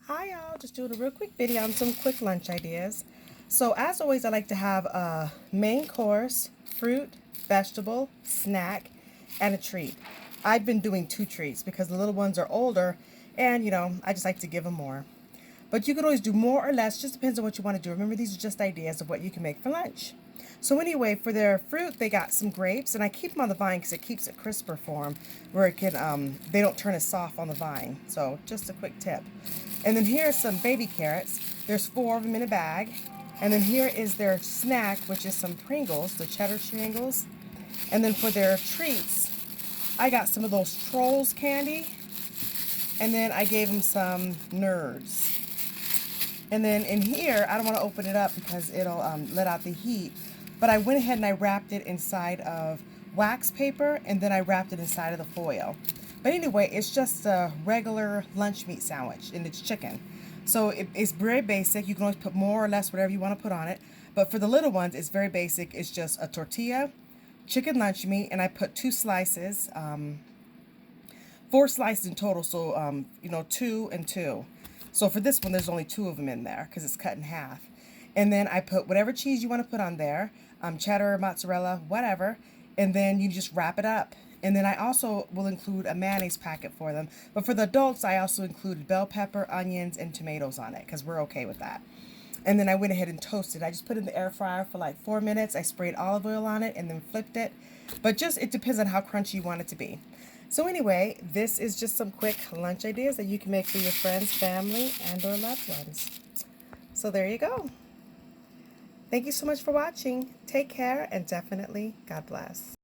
Hi y'all, just doing a real quick video on some quick lunch ideas. So as always, I like to have a main course, fruit, vegetable, snack, and a treat. I've been doing 2 treats because the little ones are older and I just like to give them more. But you can always do more or less, just depends on what you want to do. Remember, these are just ideas of what you can make for lunch. So anyway, for their fruit, they got some grapes, and I keep them on the vine because it keeps it crisper for them, where it can, they don't turn as soft on the vine. So just a quick tip. And then here's some baby carrots. There's 4 of them in a bag. And then here is their snack, which is some Pringles, the cheddar shingles. And then for their treats, I got some of those Trolls candy. And then I gave them some Nerds. And then in here, I don't want to open it up because it'll let out the heat. But I went ahead and I wrapped it inside of wax paper, and then I wrapped it inside of the foil. But anyway, it's just a regular lunch meat sandwich, and it's chicken. So it's very basic. You can always put more or less whatever you want to put on it. But for the little ones, it's very basic. It's just a tortilla, chicken lunch meat, and I put 2 slices, 4 slices in total. So 2 and 2. So for this one, there's only 2 of them in there because it's cut in half. And then I put whatever cheese you want to put on there, cheddar, mozzarella, whatever. And then you just wrap it up. And then I also will include a mayonnaise packet for them. But for the adults, I also included bell pepper, onions, and tomatoes on it because we're okay with that. And then I went ahead and toasted. I just put it in the air fryer for like 4 minutes. I sprayed olive oil on it and then flipped it. But just, it depends on how crunchy you want it to be. So anyway, this is just some quick lunch ideas that you can make for your friends, family, and or loved ones. So there you go. Thank you so much for watching. Take care and definitely God bless.